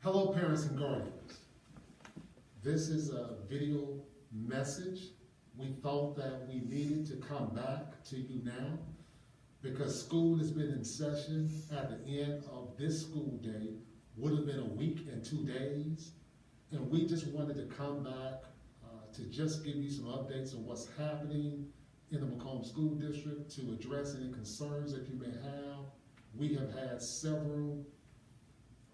Hello, parents and guardians. This is a video message. We thought that we needed to come back to you now because school has been in session at the end of this school day, would have been a week and 2 days. And we just wanted to come back to just give you some updates on what's happening in the Macomb School District, to address any concerns that you may have. We have had several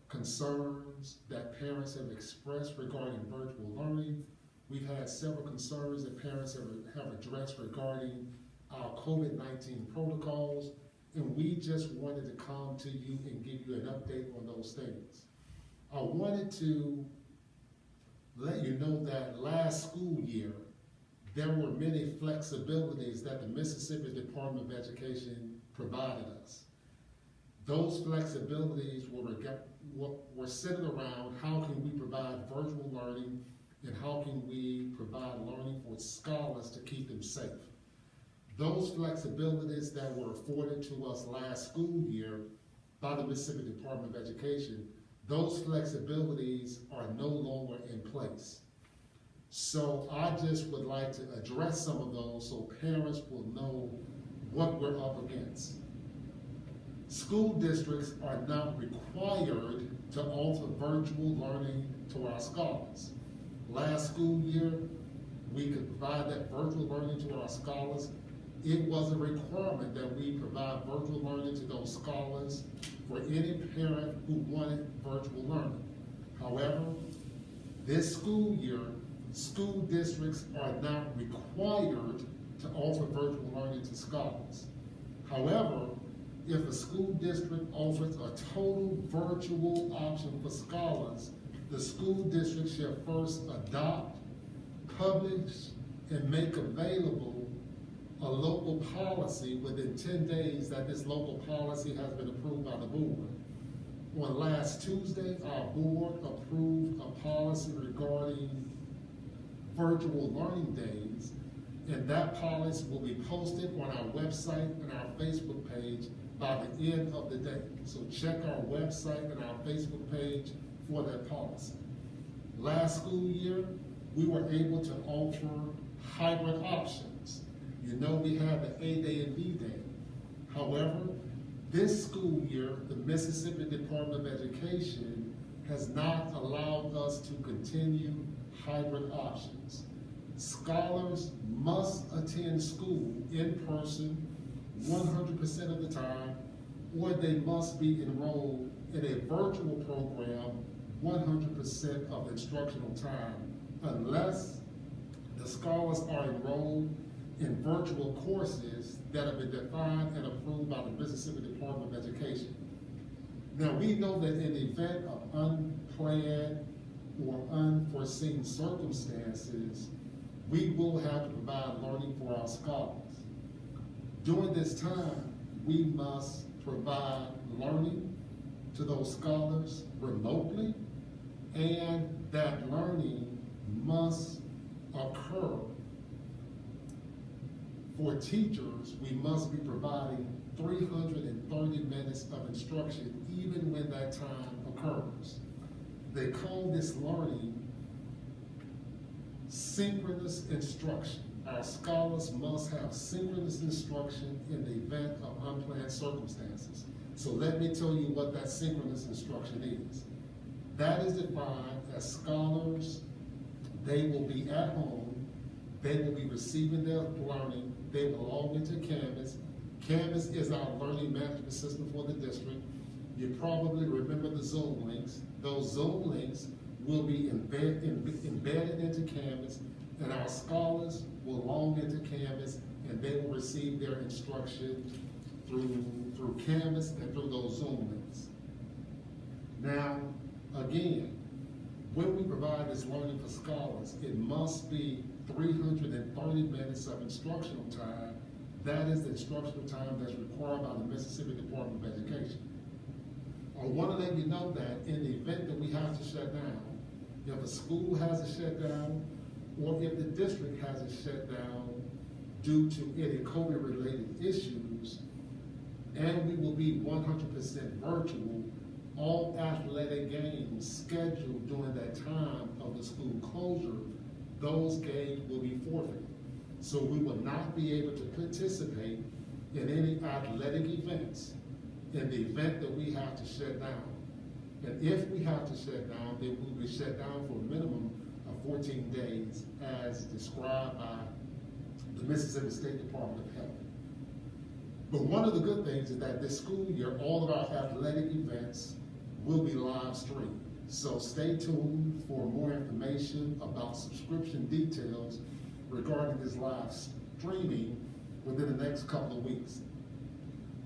concerns that parents have expressed regarding virtual learning. We've had several concerns that parents have addressed regarding our COVID-19 protocols, and we just wanted to come to you and give you an update on those things. I wanted to let you know that last school year, there were many flexibilities that the Mississippi Department of Education provided us. Those flexibilities were centered around how can we provide virtual learning and how can we provide learning for scholars to keep them safe. Those flexibilities that were afforded to us last school year by the Mississippi Department of Education, those flexibilities are no longer in place. So I just would like to address some of those so parents will know what we're up against. School districts are not required to offer virtual learning to our scholars. Last school year, we could provide that virtual learning to our scholars. It was a requirement that we provide virtual learning to those scholars for any parent who wanted virtual learning. However, this school year, school districts are not required to offer virtual learning to scholars. However, if a school district offers a total virtual option for scholars, the school district shall first adopt, publish, and make available a local policy within 10 days that this local policy has been approved by the board. On last Tuesday, our board approved a policy regarding virtual learning days, and that policy will be posted on our website and our Facebook page by the end of the day. So check our website and our Facebook page for that policy. Last school year, we were able to offer hybrid options. You know, we had the A day and B day. However, this school year, the Mississippi Department of Education has not allowed us to continue hybrid options. Scholars must attend school in person 100% of the time, or they must be enrolled in a virtual program 100% of instructional time, unless the scholars are enrolled in virtual courses that have been defined and approved by the Mississippi Department of Education. Now, we know that in the event of unplanned or unforeseen circumstances, we will have to provide learning for our scholars. During this time, we must provide learning to those scholars remotely, and that learning must occur. For teachers, we must be providing 330 minutes of instruction even when that time occurs. They call this learning synchronous instruction. Our scholars must have synchronous instruction in the event of unplanned circumstances. So let me tell you what that synchronous instruction is. That is defined as scholars, they will be at home, they will be receiving their learning, they will log into Canvas. Canvas is our learning management system for the district. You probably remember the Zoom links. Those Zoom links will be embedded into Canvas, and our scholars will log into Canvas, and they will receive their instruction through Canvas and through those Zoom links. Now, again, when we provide this learning for scholars, it must be 330 minutes of instructional time. That is the instructional time that's required by the Mississippi Department of Education. I want to let you know that in the event that we have to shut down, if a school has a shutdown, or if the district has a shutdown due to any COVID-related issues, and we will be 100% virtual, all athletic games scheduled during that time of the school closure, those games will be forfeited. So we will not be able to participate in any athletic events in the event that we have to shut down. And if we have to shut down, then we'll be shut down for a minimum of 14 days as described by the Mississippi State Department of Health. But one of the good things is that this school year, all of our athletic events will be live streamed. So stay tuned for more information about subscription details regarding this live streaming within the next couple of weeks.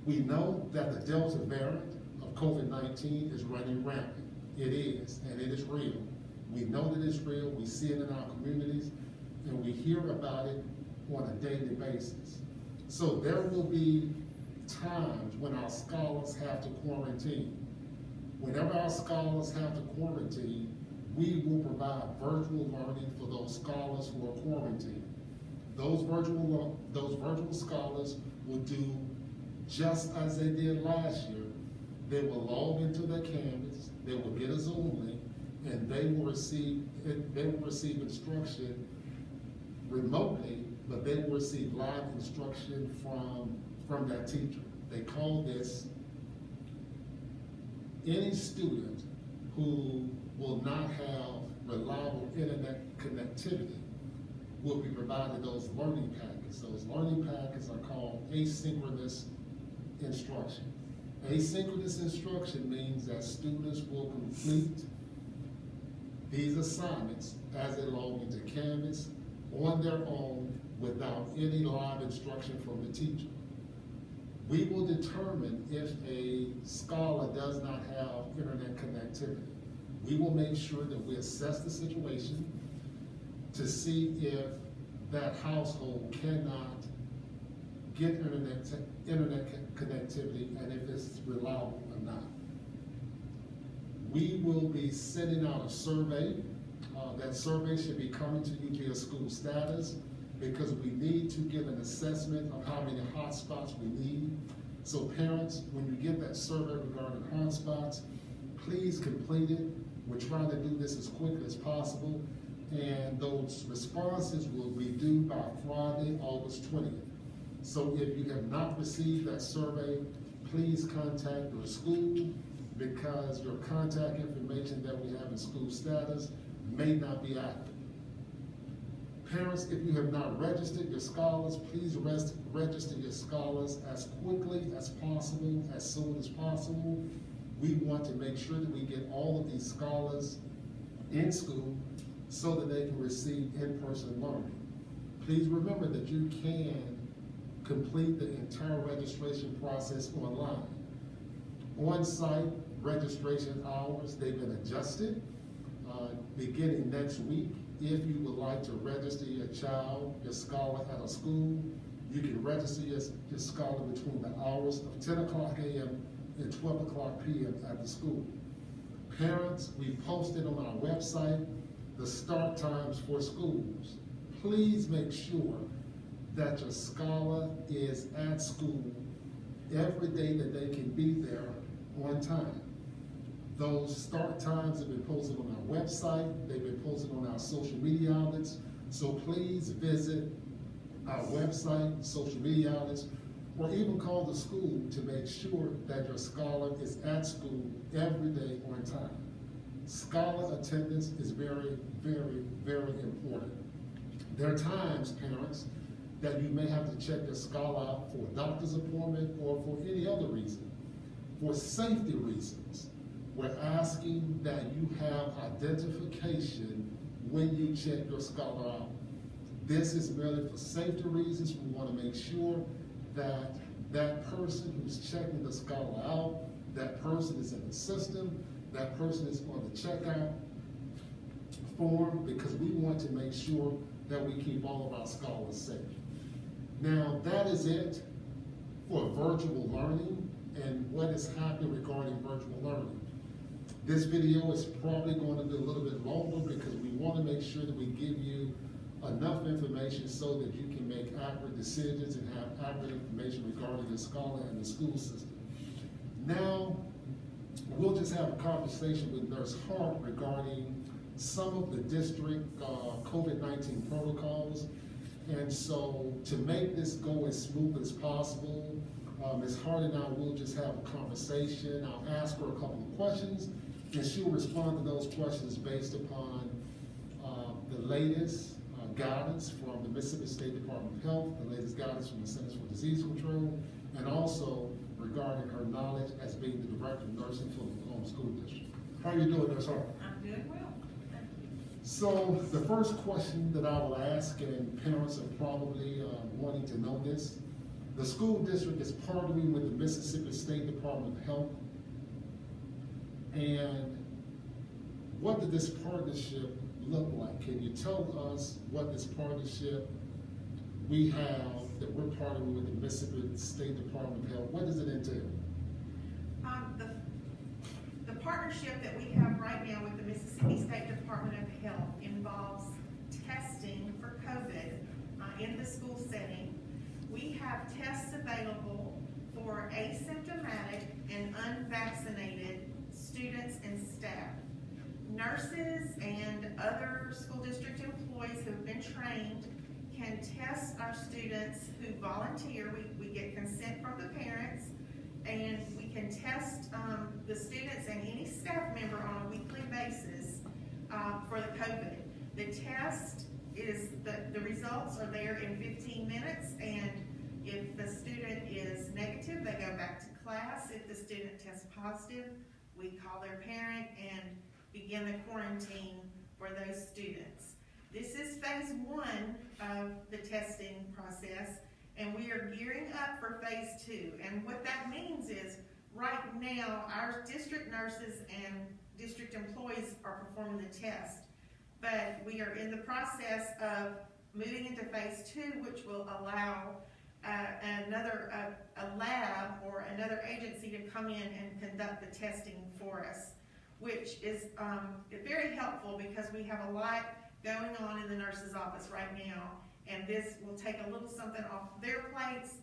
We know that the Delta variant of COVID-19 is running rampant. It is, and it is real. We know that it's real, we see it in our communities, and we hear about it on a daily basis. So there will be times when our scholars have to quarantine. Whenever our scholars have to quarantine, we will provide virtual learning for those scholars who are quarantined. Those virtual scholars will do just as they did last year. They will log into their Canvas, they will get a Zoom link, and they will receive instruction remotely, but they will receive live instruction from that teacher. They call this any student who will not have reliable internet connectivity will be provided those learning packets. Those learning packets are called asynchronous instruction. Asynchronous instruction means that students will complete these assignments as they log into Canvas on their own without any live instruction from the teacher. We will determine if a scholar does not have internet connectivity. We will make sure that we assess the situation to see if that household cannot get internet connectivity and if it's reliable or not. We will be sending out a survey. That survey should be coming to you via school status because we need to get an assessment of how many hotspots we need. So parents, when you get that survey regarding hotspots, please complete it. We're trying to do this as quickly as possible, and those responses will be due by Friday, August 20th. So if you have not received that survey, please contact your school because your contact information that we have in school status may not be active. Parents, if you have not registered your scholars, please register your scholars as quickly as possible, as soon as possible. We want to make sure that we get all of these scholars in school so that they can receive in-person learning. Please remember that you can complete the entire registration process online. On-site registration hours, they've been adjusted beginning next week. If you would like to register your child, your scholar at a school, you can register your scholar between the hours of 10 o'clock a.m. and 12 o'clock p.m. at the school. Parents, we posted on our website the start times for schools. Please make sure that your scholar is at school every day that they can be there on time. Those start times have been posted on our website, they've been posted on our social media outlets, so please visit our website, social media outlets, or even call the school to make sure that your scholar is at school every day on time. Scholar attendance is very, very, very important. There are times, parents, that you may have to check your scholar out for a doctor's appointment or for any other reason. For safety reasons, we're asking that you have identification when you check your scholar out. This is merely for safety reasons. We want to make sure that that person who's checking the scholar out, that person is in the system, that person is on the checkout form, because we want to make sure that we keep all of our scholars safe. Now, that is it for virtual learning and what is happening regarding virtual learning. This video is probably going to be a little bit longer because we want to make sure that we give you enough information so that you can make accurate decisions and have accurate information regarding your scholar and the school system. Now, we'll just have a conversation with Nurse Hart regarding some of the district COVID-19 protocols. And so to make this go as smooth as possible, Ms. Hart and I will just have a conversation. I'll ask her a couple of questions, and she'll respond to those questions based upon the latest guidance from the Mississippi State Department of Health, the latest guidance from the Centers for Disease Control, and also regarding her knowledge as being the Director of Nursing for the Macomb School District. How are you doing, Nurse Hart? I'm doing well, thank you. So the first question that I will ask, and parents are probably wanting to know this, the school district is partnering with the Mississippi State Department of Health. And what did this partnership look like? Can you tell us what this partnership we have that we're partnering with the Mississippi State Department of Health? What does it entail? The partnership that we have right now with the Mississippi State Department of Health involves testing for COVID in the school setting. We have tests available for asymptomatic and unvaccinated students and staff. Nurses and other school district employees who have been trained can test our students who volunteer. We get consent from the parents, and we can test the students and any staff member on a weekly basis for the COVID. The test is, the results are there in 15 minutes, and if the student is negative, they go back to class. If the student tests positive, we call their parent and begin the quarantine for those students. This is phase 1 of the testing process, and we are gearing up for phase 2. And what that means is, right now, our district nurses and district employees are performing the test, but we are in the process of moving into phase 2, which will allow a lab or another agency to come in and conduct the testing for us, which is very helpful because we have a lot going on in the nurse's office right now, and this will take a little something off their plates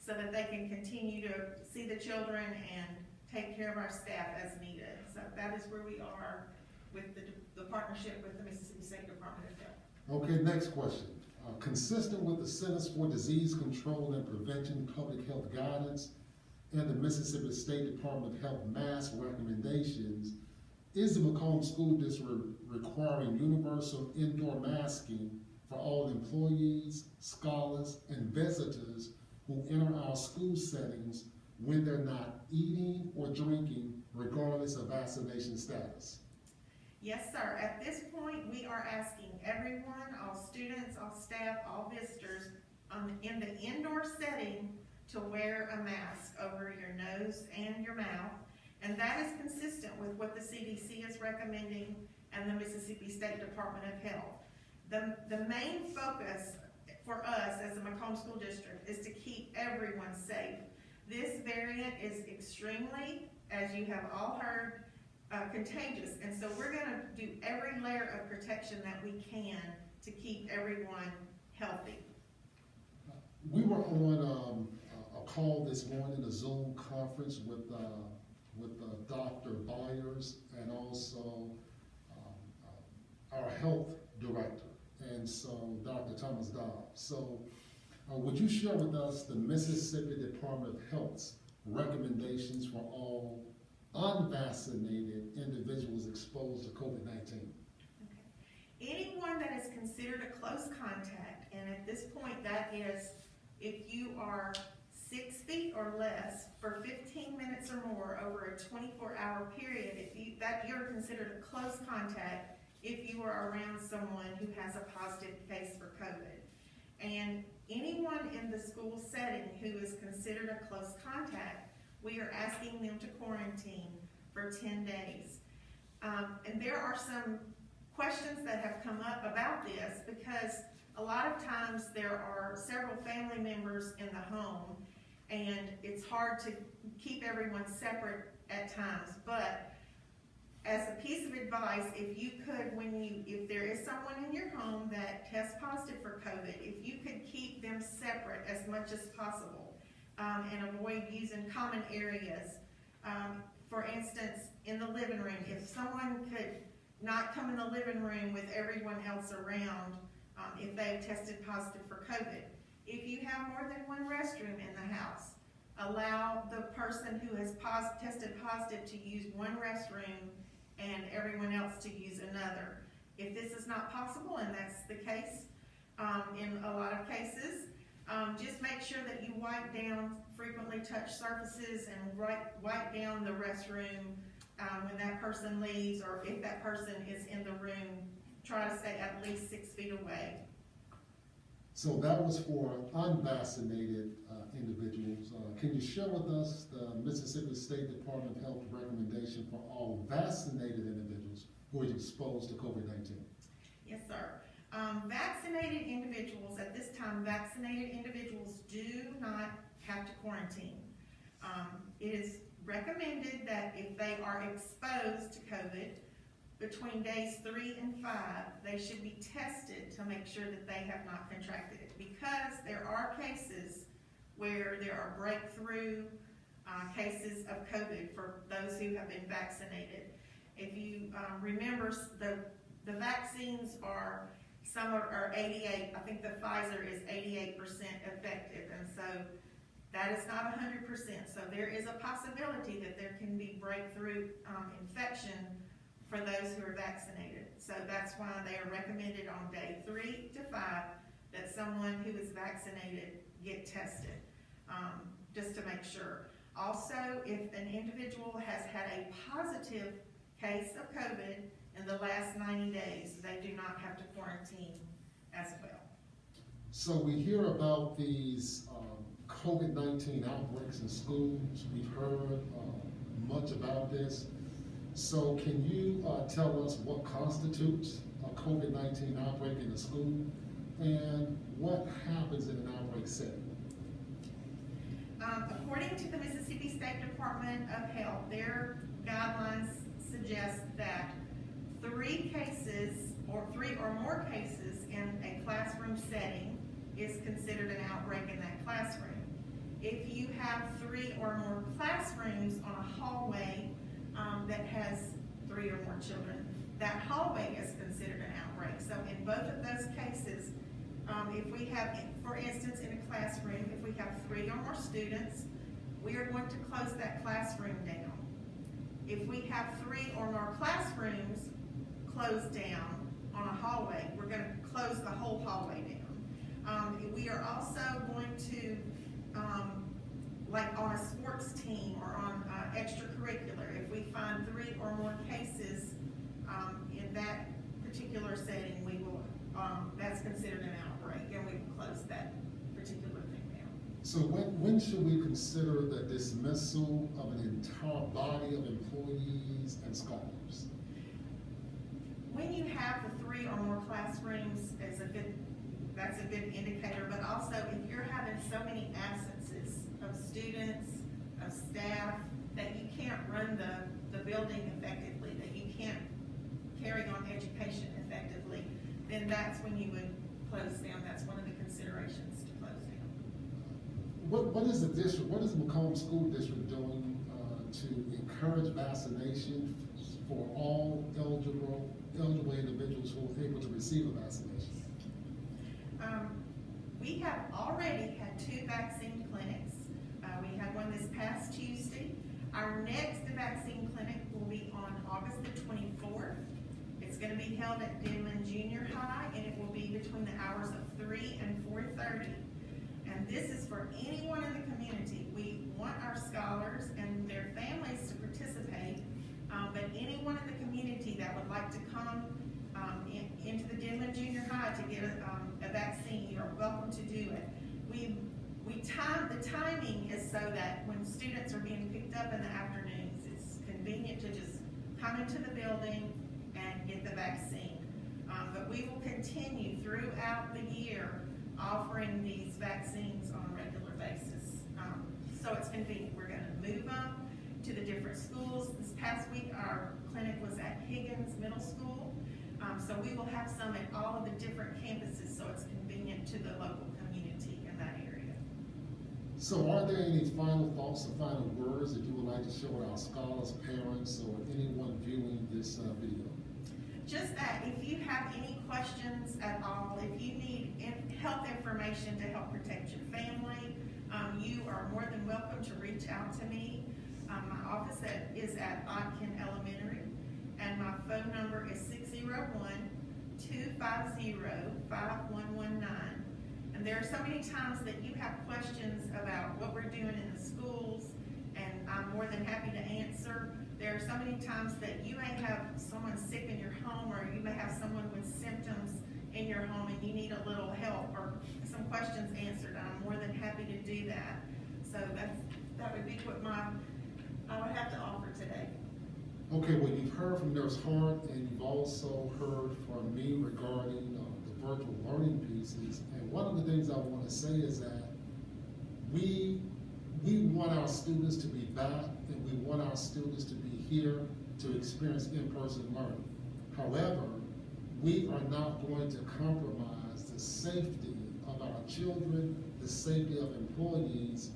so that they can continue to see the children and take care of our staff as needed. So that is where we are with the partnership with the Mississippi State Department of Health. Okay, next question. Consistent with the Centers for Disease Control and Prevention Public Health Guidance and the Mississippi State Department of Health mask recommendations, is the Macomb School District requiring universal indoor masking for all employees, scholars, and visitors who enter our school settings when they're not eating or drinking, regardless of vaccination status? Yes, sir. At this point, we are asking everyone, all students, all staff, all visitors, in the indoor setting to wear a mask over your nose and your mouth. And that is consistent with what the CDC is recommending and the Mississippi State Department of Health. The main focus for us as the Macomb School District is to keep everyone safe. This variant is extremely, as you have all heard, contagious, and so we're going to do every layer of protection that we can to keep everyone healthy. We were on a call this morning, a Zoom conference with Dr. Byers and also our health director, and so Dr. Thomas Dobb. So would you share with us the Mississippi Department of Health's recommendations for all unvaccinated individuals exposed to COVID-19? Okay. Anyone that is considered a close contact, and at this point that is if you are 6 feet or less for 15 minutes or more over a 24-hour period, you're considered a close contact if you are around someone who has a positive case for COVID. And anyone in the school setting who is considered a close contact, we are asking them to quarantine for 10 days. And there are some questions that have come up about this because a lot of times there are several family members in the home and it's hard to keep everyone separate at times. But as a piece of advice, if you could, if there is someone in your home that tests positive for COVID, if you could keep them separate as much as possible and avoid using common areas. For instance, in the living room, if someone could not come in the living room with everyone else around, if they've tested positive for COVID. If you have more than one restroom in the house, allow the person who has tested positive to use one restroom and everyone else to use another. If this is not possible, and that's the case in a lot of cases, just make sure that you wipe down frequently touched surfaces and wipe down the restroom when that person leaves, or if that person is in the room, try to stay at least 6 feet away. So that was for unvaccinated individuals. Can you share with us the Mississippi State Department of Health recommendation for all vaccinated individuals who are exposed to COVID-19? Yes, sir. Vaccinated individuals, at this time, vaccinated individuals do not have to quarantine. It is recommended that if they are exposed to COVID, between days 3 and 5, they should be tested to make sure that they have not contracted it, because there are cases where there are breakthrough cases of COVID for those who have been vaccinated. If you remember, the vaccines are, some are 88, I think the Pfizer is 88% effective, and so that is not 100%. So there is a possibility that there can be breakthrough infection for those who are vaccinated. So that's why they are recommended on day 3 to 5 that someone who is vaccinated get tested, just to make sure. Also, if an individual has had a positive case of COVID in the last 90 days, they do not have to quarantine as well. So we hear about these COVID-19 outbreaks in schools. We've heard much about this. So can you tell us what constitutes a COVID-19 outbreak in a school, and what happens in an outbreak setting? According to the Mississippi State Department of Health, their guidelines suggest that 3 or more cases in a classroom setting is considered an outbreak in that classroom. If you have 3 or more classrooms on a hallway that has 3 or more children, that hallway is considered an outbreak. So in both of those cases, if we have, for instance, in a classroom, if we have 3 or more students, we are going to close that classroom down. If we have 3 or more classrooms closed down on a hallway, we're going to close the whole hallway down. We are also going to, like on a sports team or on extracurricular, if we find 3 or more cases in that particular setting, we will, that's considered an outbreak, and we will close that particular thing down. So when should we consider the dismissal of an entire body of employees and scholars? When you have the 3 or more classrooms, that's a good indicator, but also if you're having so many absences of students, of staff, that you can't run the building effectively, that you can't carry on education effectively, then that's when you would close down. That's one of the considerations to close down. What is the district, what is the Macomb School District doing to encourage vaccination for all eligible individuals who are able to receive a vaccination? We have already had 2 vaccine clinics. We had one this past Tuesday. Our next vaccine clinic will be on August the 24th. It's going to be held at Denman Junior High, and it will be between the hours of 3 and 4:30. And this is for anyone in the community. We want our scholars and their families to participate, but anyone in the community that would like to come into the Denman Junior High to get a vaccine, you are welcome to do it. The timing is so that when students are being picked up in the afternoons, it's convenient to just come into the building and get the vaccine. But we will continue throughout the year offering these vaccines on a regular basis. So it's convenient. We're going to move them to the different schools. This past week, our clinic was at Higgins Middle School. So we will have some at all of the different campuses, so it's convenient to the local community in that area. So are there any final thoughts or final words that you would like to share with our scholars, parents, or anyone viewing this video? Just that if you have any questions at all, if you need health information to help protect your family, you are more than welcome to reach out to me. My office is at Bodkin Elementary, and my phone number is 601-250-5119. And there are so many times that you have questions about what we're doing in the schools, and I'm more than happy to answer. There are so many times that you may have someone sick in your home, or you may have someone with symptoms in your home and you need a little help or some questions answered. I'm more than happy to do that. So that would be what I would have to offer today. Okay, well, you've heard from Nurse Hart, and you've also heard from me regarding the virtual learning pieces. And one of the things I want to say is that we want our students to be back, and we want our students to be here to experience in-person learning. However, we are not going to compromise the safety of our children, the safety of employees,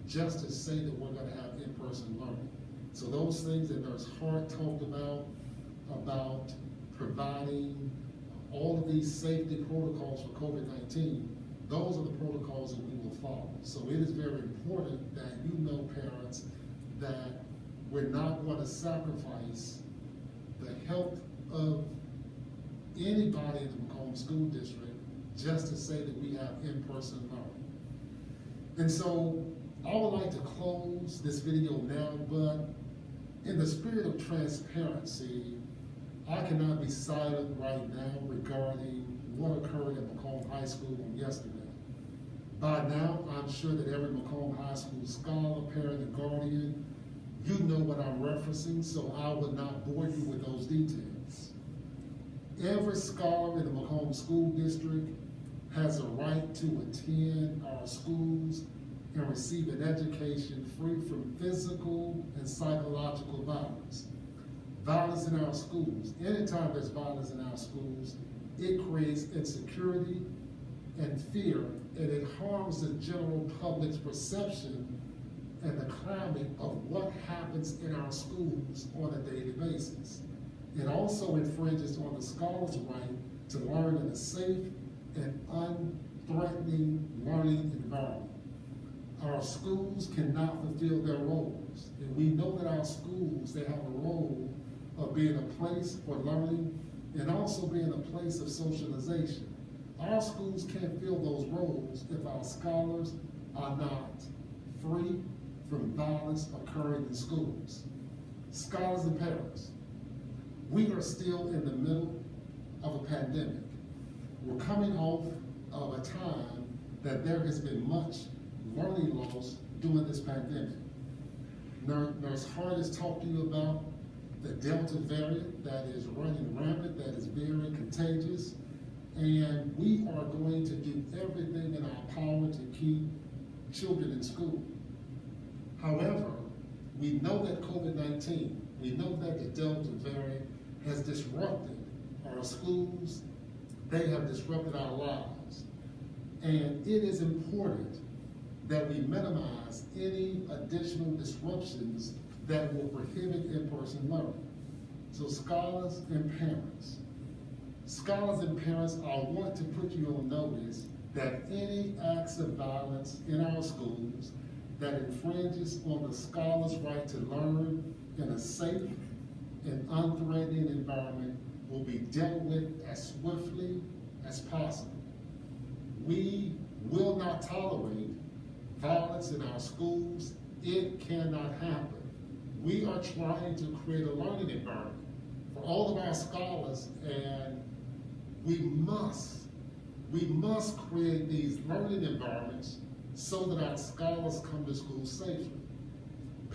just to say that we're going to have in-person learning. So those things that Nurse Hart talked about providing all of these safety protocols for COVID-19, those are the protocols that we will follow. So it is very important that you know, parents, that we're not going to sacrifice the health of anybody in the Macomb School District just to say that we have in-person learning. And so I would like to close this video now, but in the spirit of transparency, I cannot be silent right now regarding what occurred at Macomb High School on yesterday. By now, I'm sure that every Macomb High School scholar, parent, and guardian, you know what I'm referencing, so I will not bore you with those details. Every scholar in the Macomb School District has a right to attend our schools and receive an education free from physical and psychological violence. Violence in our schools, anytime there's violence in our schools, it creates insecurity and fear, and it harms the general public's perception and the climate of what happens in our schools on a daily basis. It also infringes on the scholar's right to learn in a safe and unthreatening learning environment. Our schools cannot fulfill their roles, and we know that our schools, they have a role of being a place for learning and also being a place of socialization. Our schools can't fill those roles if our scholars are not free from violence occurring in schools. Scholars and parents, we are still in the middle of a pandemic. We're coming off of a time that there has been much learning loss during this pandemic. Nurse Hart has talked to you about the Delta variant that is running rampant, that is very contagious, and we are going to do everything in our power to keep children in school. However, we know that COVID-19, we know that the Delta variant has disrupted our schools, they have disrupted our lives, and it is important that we minimize any additional disruptions that will prohibit in-person learning. So scholars and parents, I want to put you on notice that any acts of violence in our schools that infringes on the scholar's right to learn in a safe and unthreatening environment will be dealt with as swiftly as possible. We will not tolerate violence in our schools. It cannot happen. We are trying to create a learning environment for all of our scholars, and we must create these learning environments so that our scholars come to school safely.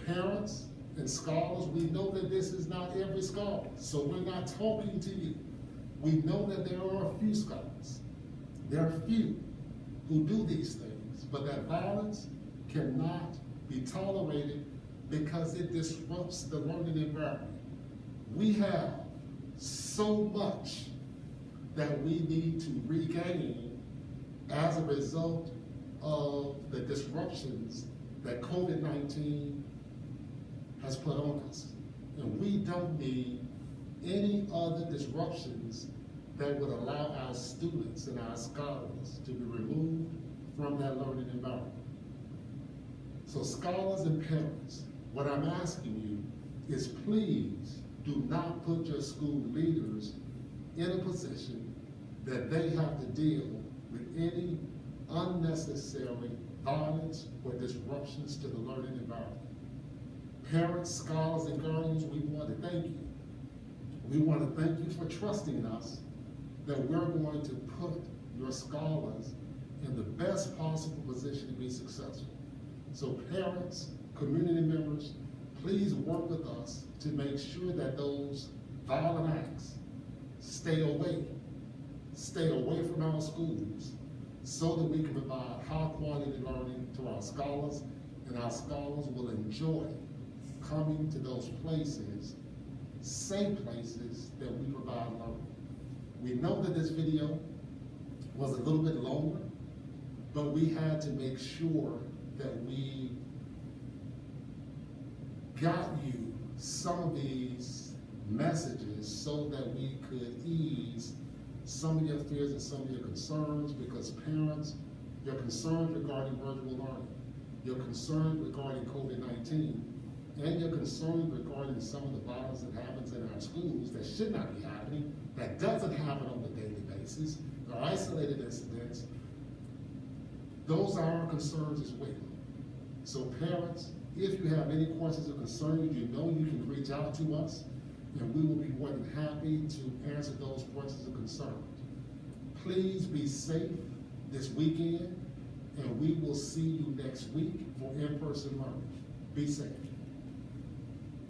Parents and scholars, we know that this is not every scholar, so we're not talking to you. We know that there are a few scholars. There are few who do these things, but that violence cannot be tolerated because it disrupts the learning environment. We have so much that we need to regain as a result of the disruptions that COVID-19 has put on us. And we don't need any other disruptions that would allow our students and our scholars to be removed from that learning environment. So scholars and parents, what I'm asking you is please do not put your school leaders in a position that they have to deal with any unnecessary violence or disruptions to the learning environment. Parents, scholars, and guardians, we want to thank you. We want to thank you for trusting us that we're going to put your scholars in the best possible position to be successful. So parents, community members, please work with us to make sure that those violent acts stay away from our schools so that we can provide high quality learning to our scholars, and our scholars will enjoy coming to those places, safe places that we provide learning. We know that this video was a little bit longer, but we had to make sure that we got you some of these messages so that we could ease some of your fears and some of your concerns, because parents, your concerns regarding virtual learning, your concerns regarding COVID-19, and your concerns regarding some of the violence that happens in our schools that should not be happening, that doesn't happen on a daily basis, or isolated incidents, those are our concerns as well. So parents, if you have any questions or concerns, you know you can reach out to us, and we will be more than happy to answer those questions and concerns. Please be safe this weekend, and we will see you next week for in-person learning. Be safe.